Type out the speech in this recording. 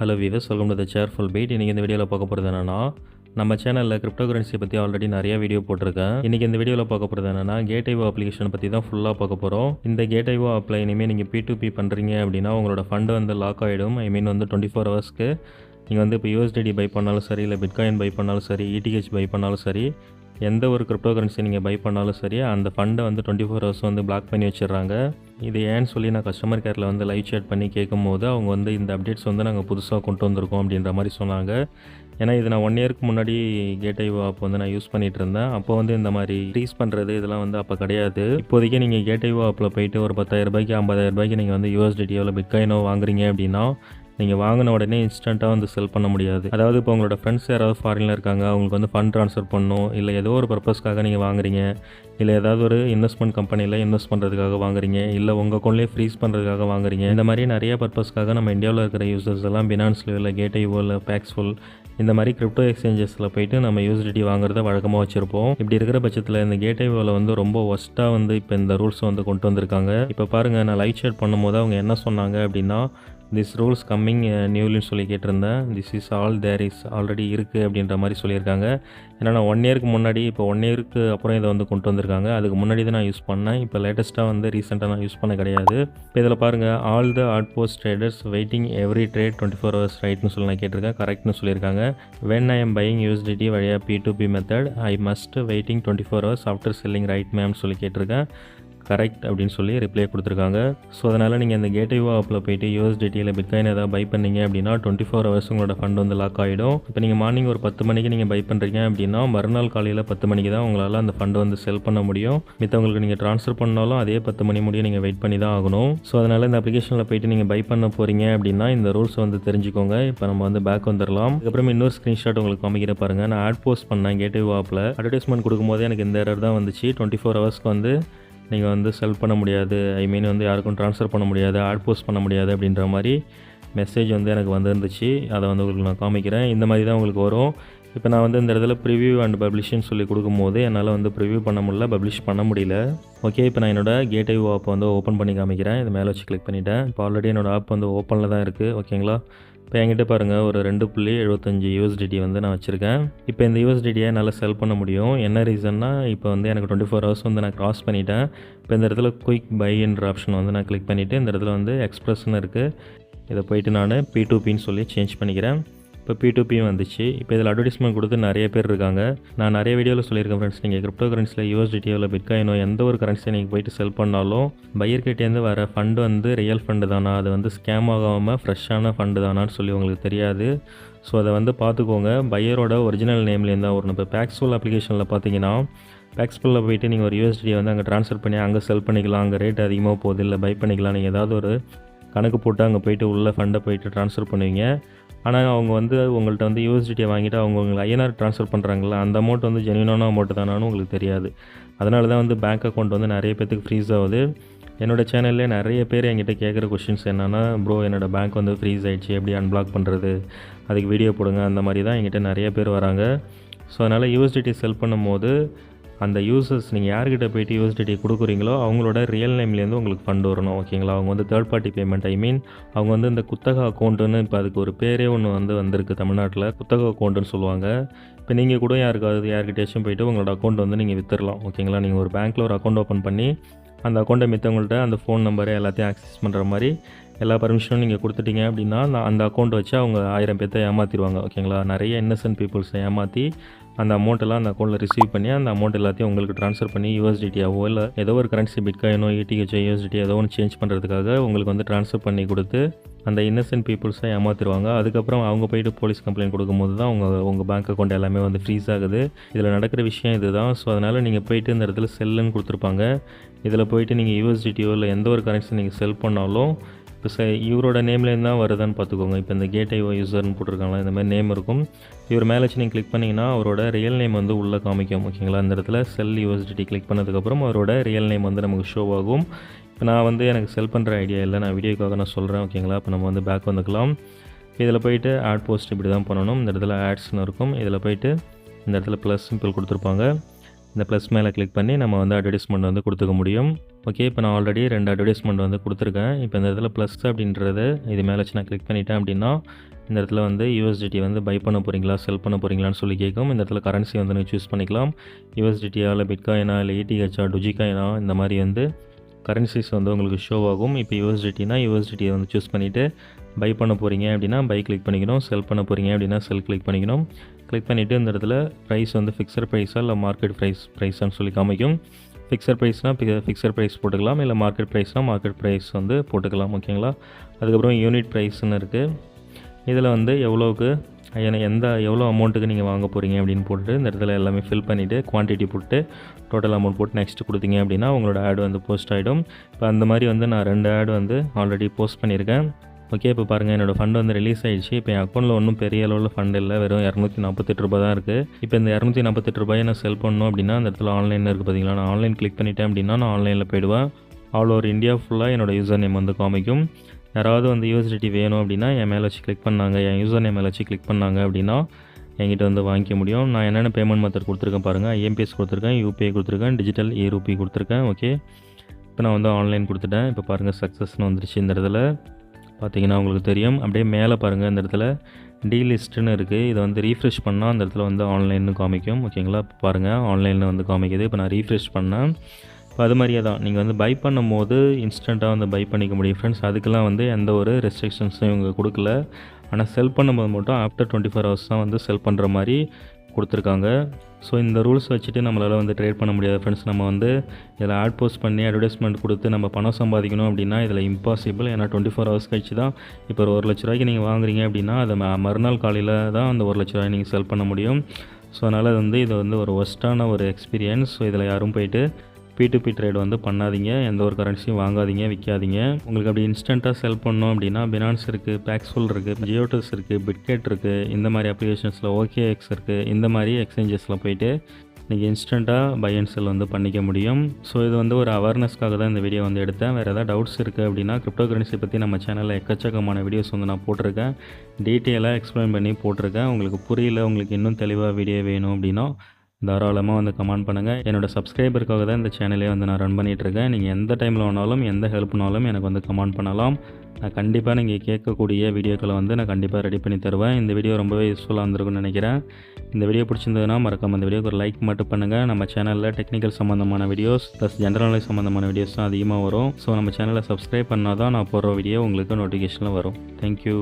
Hello viewers, welcome to the cheerful beat. இன்றைக்கி இந்த வீடியோவில் பார்க்க போகிறது என்னென்னா, நம்ம சேனலில் கிரிப்டோ கரன்சி பற்றி ஆல்ரெடி நிறைய வீடியோ போட்டிருக்கேன். இன்றைக்கி இந்த வீடியோவில் பார்க்க போகிறது என்னென்னா, கேட்ஐஓ அப்ளிகேஷன் பற்றி தான் ஃபுல்லாக பார்க்க போகிறோம். இந்த கேட்ஐஓ ஆப்பில் இனிமேல் நீங்கள் P2P பண்ணுறீங்க அப்படின்னா உங்களோட ஃபண்டு வந்து லாக் ஆகிடும். ஐ மீன் வந்து 24 ஹவர்ஸ்க்கு நீங்கள் வந்து இப்போ USDT பை பண்ணாலும் சரி, இல்லை பிட்காயின் பை பண்ணாலும் சரி, ETH பை பண்ணாலும் சரி, எந்த ஒரு கிரிப்டோ கரன்சி நீங்கள் பை பண்ணாலும் சரி, அந்த ஃபண்டை வந்து 24 ஹவர்ஸ் வந்து பிளாக் பண்ணி வச்சிடுறாங்க. இது ஏன்னு சொல்லி நான் கஸ்டமர் கேரில் வந்து லைவ் சேட் பண்ணி கேட்கும்போது அவங்க வந்து இந்த அப்டேட்ஸ் வந்து நாங்கள் புதுசாக கொண்டு வந்திருக்கோம் அப்படின்ற மாதிரி சொன்னாங்க. ஏன்னா இது நான் 1 இயருக்கு முன்னாடி கேட்ஐஓ ஆப் வந்து நான் யூஸ் பண்ணிகிட்டு இருந்தேன். அப்போ வந்து இந்த மாதிரி ஃப்ரீஸ் பண்ணுறது இதெல்லாம் வந்து அப்போ கிடையாது. இப்போதைக்கு நீங்கள் கேட்ஐஓ ஆப்பில் போயிட்டு ஒரு 10,000 ரூபாய்க்கு 50,000 ரூபாய்க்கு நீங்கள் வந்து USDTயோ இல்லை பிட்காயினோ வாங்குறீங்க அப்படின்னா நீங்கள் வாங்கின உடனே இன்ஸ்டண்ட்டாக வந்து செல் பண்ண முடியாது. அதாவது இப்போ உங்களோட ஃப்ரெண்ட்ஸ் யாராவது ஃபாரினில் இருக்காங்க, அவங்களுக்கு வந்து ஃபண்ட் ட்ரான்ஸ்ஃபர் பண்ணணும், இல்லை ஏதோ ஒரு பர்பஸ்க்காக நீங்கள் வாங்குறீங்க, இல்லை ஏதாவது ஒரு இன்வெஸ்ட்மெண்ட் கம்பெனியில் இன்வெஸ்ட் பண்ணுறதுக்காக வாங்குறீங்க, இல்லை உங்கள் அக்கௌண்ட்லேயே ஃப்ரீஸ் பண்ணுறதுக்காக வாங்குறீங்க. இந்த மாதிரி நிறைய பர்பஸ்க்காக நம்ம இந்தியாவில் இருக்கிற யூசர்ஸ் எல்லாம் பினான்ஸ்லையோ இல்லை கேட்ஐஓ இல்லை பேக்ஸ்ஃபுல் இந்த மாதிரி கிரிப்டோ எக்ஸ்சேஞ்சஸில் போயிட்டு நம்ம USDT வாங்குறத வழக்கமாக வச்சுருப்போம். இப்படி இருக்கிற பட்சத்தில் இந்த கேட்ஐஓவில் வந்து ரொம்ப ஒஸ்ட்டாக வந்து இப்போ இந்த ரூல்ஸ் வந்து கொண்டு வந்திருக்காங்க. இப்போ பாருங்கள், நான் லைவ் சேட் பண்ணும்போது அவங்க என்ன சொன்னாங்க அப்படின்னா, திஸ் ரூல்ஸ் கம்மிங் நியூலின்னு சொல்லி கேட்டிருந்தேன். This is all there is already இருக்குது அப்படின்ற மாதிரி சொல்லியிருக்காங்க. ஏன்னா நான் 1 இயருக்கு முன்னாடி, இப்போ 1 இயருக்கு அப்புறம் இதை வந்து கொண்டு வந்திருக்காங்க. அதுக்கு முன்னாடி தான் நான் யூஸ் பண்ணேன். இப்போ லேட்டஸ்ட்டாக வந்து ரீசெண்டாக நான் யூஸ் பண்ண கிடையாது. இப்போ இதில் பாருங்கள், all the ad post traders waiting every trade 24 hours ரைட்னு சொல்லி நான் கேட்டிருக்கேன். கரெக்ட்னு சொல்லியிருக்காங்க. When I am buying USDT வழியாக P2P method I must waiting 24 hours after selling right மேம்னு சொல்லி கேட்டிருக்கேன். கரெக்ட் அப்படின்னு சொல்லி ரிப்ளை கொடுத்துருக்காங்க. ஸோ அதனால் நீங்கள் இந்த கேட்ஐஓ ஆப்பில் போய்ட்டு USDT இல்லை பிட்காயின் ஏதாவது பை பண்ணீங்க அப்படின்னா 24 ஹவர்ஸ் உங்களோட ஃபண்ட் வந்து லாக் ஆகிடும். இப்போ நீங்கள் மார்னிங் ஒரு 10 மணிக்கு நீங்கள் பை பண்ணுறீங்க அப்படின்னா மறுநாள் காலையில் 10 மணிக்கு தான் உங்களால் அந்த ஃபண்டு வந்து செல் பண்ண முடியும். மித்தவங்களுக்கு நீங்கள் ட்ரான்ஸ்ஃபர் பண்ணாலும் அதே 10 மணி முடிய நீங்கள் வெயிட் பண்ணி தான் ஆகணும். ஸோ அதனால் இந்த அப்ளிகேஷனில் போய்ட்டு நீங்கள் பை பண்ண போகிறீங்க அப்படின்னா இந்த ரூல்ஸ் வந்து தெரிஞ்சுக்கோங்க. இப்போ நம்ம வந்து பேக் வந்துடலாம். அதுக்கப்புறம் இன்னொரு ஸ்க்ரீன்ஷாட் உங்களுக்கு காமிக்கிற பாருங்கள். நான் ஆட் போஸ்ட் பண்ணேன் கேட்ஐஓ ஆப்பில். அட்வர்டைஸ்மெண்ட் கொடுக்கும்போது எனக்கு இந்த எரர் தான் வந்துச்சு. 24 ஹவர்ஸ்க்கு வந்து நீங்கள் வந்து செல் பண்ண முடியாது, ஐ மீன் வந்து யாருக்கும் ட்ரான்ஸ்ஃபர் பண்ண முடியாது, ஆட் போஸ்ட் பண்ண முடியாது அப்படின்ற மாதிரி மெசேஜ் வந்து எனக்கு வந்துருந்துச்சு. அதை வந்து உங்களுக்கு நான் காமிக்கிறேன். இந்த மாதிரி தான் உங்களுக்கு வரும். இப்போ நான் வந்து இந்த இடத்துல ப்ரிவ்யூ அண்ட் பப்ளிஷ்னு சொல்லி கொடுக்கும்போது என்னால் வந்து ப்ரிவ்யூ பண்ண முடியல, பப்ளிஷ் பண்ண முடியல. ஓகே, இப்போ நான் என்னோட கேட்ஐஓ ஆப் வந்து ஓப்பன் பண்ணி காமிக்கிறேன். இது மேலே வச்சு கிளிக் பண்ணிவிட்டேன். இப்போ ஆல்ரெடி என்னோடய ஆப் வந்து ஓப்பனில் தான் இருக்குது. ஓகேங்களா? இப்போ என்கிட்ட பாருங்கள் ஒரு 2.75 USDT வந்து நான் வச்சுருக்கேன். இப்போ இந்த USDTயை என்னால் செல் பண்ண முடியும். என்ன ரீசன்னா, இப்போ வந்து எனக்கு 24 ஹவர்ஸ் வந்து நான் க்ராஸ் பண்ணிட்டேன். இப்போ இந்த இடத்துல குயிக் பைன்ற ஆப்ஷன் வந்து நான் கிளிக் பண்ணிவிட்டு இந்த இடத்துல வந்து எக்ஸ்பிரஸ்ன்னு இருக்குது. இதை போயிட்டு நான் P2Pன்னு சொல்லி சேஞ்ச் பண்ணிக்கிறேன். இப்போ P2P வந்துச்சு. இப்போ இதில் அட்வர்டைஸ்மெண்ட் கொடுத்து நிறைய பேர் இருக்காங்க. நான் நிறைய வீடியோவில் சொல்லியிருக்கேன் ஃப்ரெண்ட்ஸ், நீங்கள் கிரிப்டோ கரன்சியில் USDTயோ இல்லை பிட்காயினோ எந்த ஒரு கரன்சியை நீங்கள் போயிட்டு செல் பண்ணாலும் பையர்கிட்டேருந்து வர ஃபண்டு வந்து ரியல் ஃபண்டு தானா, அது வந்து ஸ்கேம் ஆகாமல் ஃப்ரெஷ்ஷான ஃபண்டு தானான்னு சொல்லி உங்களுக்கு தெரியாது. ஸோ அதை வந்து பார்த்துக்கோங்க. பையரோட ஒரிஜினல் நேம்லேருந்து தான் வரும். இப்போ பேக்ஸ்ஃபுல் அப்ளிகேஷனில் பார்த்தீங்கன்னா, பேக்ஸ்ஃபுல்லில் போயிட்டு நீங்கள் ஒரு USDT வந்து அங்கே ட்ரான்ஸ்ஃபர் பண்ணி அங்கே செல் பண்ணிக்கலாம். அங்கே ரேட் அதிகமாக போகுது, இல்லை பை பண்ணிக்கலாம். நீங்கள் ஏதாவது ஒரு கணக்கு போட்டு அங்கே போயிட்டு உள்ள ஃபண்டை போயிட்டு ட்ரான்ஸ்ஃபர் பண்ணுவீங்க. ஆனால் அவங்க வந்து உங்கள்கிட்ட வந்து USDT வாங்கிட்டு அவங்க உங்களுக்கு INR ட்ரான்ஸ்ஃபர் பண்ணுறாங்களா, அந்த அமௌண்ட் வந்து ஜென்யூனான அமௌண்ட் தானான்னு உங்களுக்கு தெரியாது. அதனால தான் வந்து பேங்க் அக்கௌண்ட் வந்து நிறைய பேருக்கு ஃப்ரீஸ் ஆகுது. என்னோடய சேனல்லே நிறைய பேர் என்கிட்ட கேட்குற கொஷின்ஸ் என்னென்னா, ப்ரோ என்னோடய பேங்க் வந்து ஃப்ரீஸ் ஆகிடுச்சு, எப்படி அன்பிளாக் பண்ணுறது, அதுக்கு வீடியோ போடுங்க, அந்த மாதிரி தான் என்கிட்ட நிறைய பேர் வராங்க. ஸோ அதனால் USDT செல் பண்ணும்போது அந்த யூசர்ஸ் நீங்கள் யார்கிட்ட போய்ட்டு USDT கொடுக்குறீங்களோ அவங்களோட ரியல் நேம்லேருந்து உங்களுக்கு ஃபண்ட் வரணும். ஓகேங்களா? அவங்க வந்து தேர்ட் பார்ட்டி பேமெண்ட், ஐ மீன் அவங்க வந்து இந்த குத்தக அக்கௌண்ட்டுன்னு இப்போ அதுக்கு ஒரு பேரே ஒன்று வந்து வந்திருக்கு தமிழ்நாட்டில், குத்தக அக்கௌண்ட்டுன்னு சொல்லுவாங்க. இப்போ நீங்கள் கூட யார்கிட்டயாச்சும் போய்ட்டு உங்களோட அக்கௌண்ட் வந்து நீங்கள் விற்றுடலாம். ஓகேங்களா? நீங்கள் ஒரு பேங்க்கில் ஒரு அக்கௌண்ட் ஓப்பன் பண்ணி அந்த அக்கௌண்ட்டை மித்தவங்கள்ட்ட அந்த ஃபோன் நம்பரை எல்லாத்தையும் ஆக்சஸ் பண்ணுற மாதிரி எல்லா பர்மிஷனும் நீங்கள் கொடுத்துட்டீங்க அப்படின்னா அந்த அக்கௌண்ட் வச்சு அவங்க 1000 பேர்த்தை ஏமாற்றிடுவாங்க. ஓகேங்களா? நிறைய இன்னசென்ட் பீப்புள்ஸை ஏமாற்றி அந்த அமௌண்ட்டெல்லாம் அந்த அக்கௌண்ட்டில் ரிசீவ் பண்ணி அந்த அமௌண்ட் எல்லாத்தையும் உங்களுக்கு ட்ரான்ஸ்ஃபர் பண்ணி USDTயாவோ இல்லை ஏதோ ஒரு கரன்சி பிட்காயினோ ETH USDT ஏதோ ஒன்று சேஞ்ச் பண்ணுறதுக்காக உங்களுக்கு வந்து ட்ரான்ஸ்ஃபர் பண்ணி கொடுத்து அந்த இன்னசென்ட் பீப்புள்ஸை ஏமாற்றிடுவாங்க. அதுக்கப்புறம் அவங்க போய்ட்டு போலீஸ் கம்ப்ளைண்ட் கொடுக்கும்போது தான் உங்கள் பேங்க் அக்கௌண்ட் எல்லாமே வந்து ஃப்ரீஸ் ஆகுது. இதில் நடக்கிற விஷயம் இதுதான். ஸோ அதனால் நீங்கள் போய்ட்டு இந்த இடத்துல செல்லுன்னு கொடுத்துருப்பாங்க. இதில் போய்ட்டு நீங்கள் USDTயோ இல்லை எந்த ஒரு கரன்சி நீங்கள் செல் பண்ணாலும் இப்போ இவரோட நேம்லேருந்து தான் வருதான்னு பார்த்துக்கோங்க. இப்போ இந்த கேட்ஐஓ யூசர்னு போட்டிருக்காங்களா, இந்த மாதிரி நேம் இருக்கும். இவர் மேலே வச்சு நீங்கள் கிளிக் பண்ணிங்கன்னா அவரோட ரியல் நேம் வந்து உள்ளே காமிக்கும். ஓகேங்களா? இந்த இடத்துல செல் USDT கிளிக் பண்ணதுக்கப்புறம் அவரோட ரியல் நேம் வந்து நமக்கு ஷோ ஆகும். இப்போ நான் வந்து எனக்கு செல் பண்ணுற ஐடியா இல்லை, நான் வீடியோக்காக நான் சொல்கிறேன். ஓகேங்களா? இப்போ நம்ம வந்து பேக் வந்துக்கலாம். இதில் போயிட்டு ஆட் போஸ்ட் இப்படி தான் பண்ணணும். இந்த இடத்துல ஆட்ஸ்னு இருக்கும். இதில் போயிட்டு இந்த இடத்துல ப்ளஸ் சிம்பிள் கொடுத்துருப்பாங்க. இந்த ப்ளஸ் மேலே கிளிக் பண்ணி நம்ம வந்து அட்வர்டைஸ்மெண்ட் வந்து கொடுத்துக்க முடியும். ஓகே, இப்போ நான் ஆல்ரெடி 2 அட்வர்டைஸ்மெண்ட் வந்து கொடுத்துருக்கேன். இப்போ இந்த இடத்துல ப்ளஸ் அப்படின்றது இது மேலே வச்சு நான் கிளிக் பண்ணிட்டேன் அப்படின்னா இந்த இடத்துல வந்து யூஎஸ்டிடி வந்து பை பண்ண போகிறீங்களா செல் பண்ண போகிறீங்களான்னு சொல்லி கேட்கும். இந்த இடத்துல கரன்சி வந்து நீங்கள் சூஸ் பண்ணிக்கலாம். யூஎஸ்டிடியா இல்லை பிட்காயினா இல்லை ETHா டொஜிகாயினா இந்த மாதிரி வந்து கரன்சிஸ் வந்து உங்களுக்கு ஷோ ஆகும். இப்போ யூஎஸ்டிடினா யூஎஸ்டிடியை வந்து சூஸ் பண்ணிவிட்டு பை பண்ண போகிறீங்க அப்படின்னா பை கிளிக் பண்ணிக்கணும். செல் பண்ண போகிறீங்க அப்படின்னா செல் கிளிக் பண்ணிக்கணும். கிளிக் பண்ணிவிட்டு இந்த இடத்துல ப்ரைஸ் வந்து ஃபிக்ஸட் ப்ரைஸாக இல்லை மார்க்கெட் ப்ரைஸான்னு சொல்லி காமிக்கும். ஃபிக்ஸட் ப்ரைஸ்னால் ஃபிக்ஸட் ப்ரைஸ் போட்டுக்கலாம், இல்லை மார்க்கெட் ப்ரைஸ்னால் மார்க்கெட் ப்ரைஸ் வந்து போட்டுக்கலாம். ஓகேங்களா. அதுக்கப்புறம் யூனிட் ப்ரைஸ்ன்னு இருக்குது. இதில் வந்து எவ்வளோக்கு எவ்வளோ அமௌண்ட்டுக்கு நீங்கள் வாங்க போகிறீங்க அப்படின்னு போட்டு இந்த இடத்துல எல்லாமே ஃபில் பண்ணிவிட்டு குவான்டிட்டி போட்டு டோட்டல் அமௌண்ட் போட்டு நெக்ஸ்ட் கொடுத்தீங்க அப்படின்னா உங்களோட ஆட் வந்து போஸ்ட் ஆகிடும். இப்போ அந்த மாதிரி வந்து நான் 2 ஆட் வந்து ஆல்ரெடி போஸ்ட் பண்ணியிருக்கேன். ஓகே, இப்போ பாருங்கள் என்னோடய ஃபண்ட் வந்து ரிலீஸ் ஆகிடுச்சு. இப்போ என் அக்கௌண்ட்டில் ஒன்றும் பெரிய அளவில் ஃபண்ட் இல்லை, வெறும் ₹248 தான் இருக்குது. இப்போ இந்த ₹248 நான் செல் பண்ணணும் அப்படின்னா அந்த இடத்துல ஆன்லைனில் இருக்குது பார்த்தீங்களா. நான் ஆன்லைன் கிளிக் பண்ணிட்டேன் அப்படின்னா நான் ஆன்லைனில் போயிடுவேன். ஆல் ஓவர் இந்தியா ஃபுல்லாக என்னோடய யூசர் நேம் வந்து காமிக்கும். யாராவது வந்து யூஎஸ்டிடி வேணும் அப்படின்னா என் மேலே வச்சு கிளிக் பண்ணாங்க, என் யூசர் நேம் மேலே வச்சு கிளிக் பண்ணாங்க அப்படின்னா என்கிட்ட வந்து வாங்கிக்க முடியும். நான் என்னென்ன பேமெண்ட் மெத்தட் கொடுத்துருக்கேன் பாருங்கள். IMPS கொடுத்துருக்கேன், UPI கொடுத்துருக்கேன், டிஜிட்டல் e-ரூபி கொடுத்துருக்கேன். ஓகே, இப்போ நான் வந்து ஆன்லைன் கொடுத்துட்டேன். இப்போ பாருங்கள் சக்ஸஸ்னு வந்துருச்சு. இந்த இடத்துல பார்த்தீங்கன்னா உங்களுக்கு தெரியும். அப்படியே மேலே பாருங்கள் இந்த இடத்துல டீலிஸ்ட்டுன்னு இருக்குது. இதை வந்து ரீஃப்ரெஷ் பண்ணால் அந்த இடத்துல வந்து ஆன்லைன்னு காமிக்கும். ஓகேங்களா. இப்போ பாருங்கள் ஆன்லைனில் வந்து காமிக்குது. இப்போ நான் ரீஃப்ரெஷ் பண்ணேன். இப்போ அது மாதிரியே தான் நீங்கள் வந்து பை பண்ணும் போது இன்ஸ்டண்ட்டாக வந்து பை பண்ணிக்க முடியும் ஃப்ரெண்ட்ஸ். அதுக்கெல்லாம் வந்து எந்த ஒரு ரெஸ்ட்ரிக்ஷன்ஸும் இவங்க கொடுக்கல. ஆனால் செல் பண்ணும்போது மட்டும் ஆஃப்டர் 24 hours தான் வந்து செல் பண்ணுற மாதிரி கொடுத்துருக்காங்க. ஸோ இந்த ரூல்ஸ் வச்சுட்டு நம்மளால் வந்து ட்ரேட் பண்ண முடியாது ஃப்ரெண்ட்ஸ். நம்ம வந்து இதில் ஆட் போஸ்ட் பண்ணி அட்வர்டைஸ்மெண்ட் கொடுத்து நம்ம பணம் சம்பாதிக்கணும் அப்படின்னா இதில் இம்பாசிபிள். ஏன்னா 24 hours கழிச்சு தான் இப்போ ஒரு ₹1,00,000 நீங்கள் வாங்குறீங்க அப்படின்னா அதை மறுநாள் காலையில் தான் அந்த ₹1,00,000 நீங்கள் செல் பண்ண முடியும். ஸோ அதனால் வந்து இது வந்து ஒரு ஒஸ்ட்டான ஒரு எக்ஸ்பீரியன்ஸ். ஸோ இதில் யாரும் போயிட்டு P2P ட்ரேட் வந்து பண்ணாதீங்க. எந்த ஒரு கரன்சியும் வாங்காதீங்க, விற்காதீங்க. உங்களுக்கு அப்படி இன்ஸ்டண்ட்டாக செல் பண்ணோம் அப்படின்னா பினான்ஸ் இருக்குது, பேக்ஸ்ஃபுல் இருக்குது, ஜியோடஸ் இருக்குது, பிட்கெட் இருக்குது. இந்த மாதிரி அப்ளிகேஷன்ஸில் OKX இருக்குது. இந்த மாதிரி எக்ஸ்சேஞ்சஸில் போயிட்டு நீங்கள் இன்ஸ்டண்ட்டாக பை அண்ட் செல் வந்து பண்ணிக்க முடியும். ஸோ இது வந்து ஒரு அவேர்னஸ்க்காக தான் இந்த வீடியோ வந்து எடுத்தேன். வேறு ஏதாவது டவுட்ஸ் இருக்குது அப்படின்னா கிரிப்டோ கரன்சி பற்றி நம்ம சேனலில் எக்கச்சக்கமான வீடியோஸ் வந்து நான் போட்டிருக்கேன். டீட்டெயிலாக எக்ஸ்பிளைன் பண்ணி போட்டிருக்கேன். உங்களுக்கு புரியல, உங்களுக்கு இன்னும் தெளிவாக வீடியோ வேணும் அப்படின்னா தாராளமாக வந்து கமெண்ட் பண்ணுங்கள். என்னோடய சப்ஸ்கிரைபருக்காக தான் இந்த சேனலே வந்து நான் ரன் பண்ணிகிட்ருக்கேன். நீங்கள் எந்த டைமில் வேணாலும் எந்த ஹெல்ப்னாலும் எனக்கு வந்து கமெண்ட் பண்ணலாம். நான் கண்டிப்பாக நீங்கள் கேட்கக்கூடிய வீடியோக்களை வந்து நான் கண்டிப்பாக ரெடி பண்ணி தருவேன். இந்த வீடியோ ரொம்பவே யூஸ்ஃபுல்லாக இருந்திருக்குன்னு நினைக்கிறேன். இந்த வீடியோ பிடிச்சிருந்ததுன்னா மறக்காம இந்த வீடியோக்கு ஒரு லைக் மட்டும் பண்ணுங்கள். நம்ம சேனலில் டெக்னிக்கல் சம்மந்தமான வீடியோஸ் ப்ளஸ் ஜென்ரல் நாலேஜ் சம்மந்தமான வீடியோஸ் தான் அதிகமாக வரும். ஸோ நம்ம சேனலை சப்ஸ்கிரைப் பண்ணால் தான் நான் போடுற வீடியோ உங்களுக்கு நோட்டிஃபிகேஷனில் வரும். தேங்க்யூ.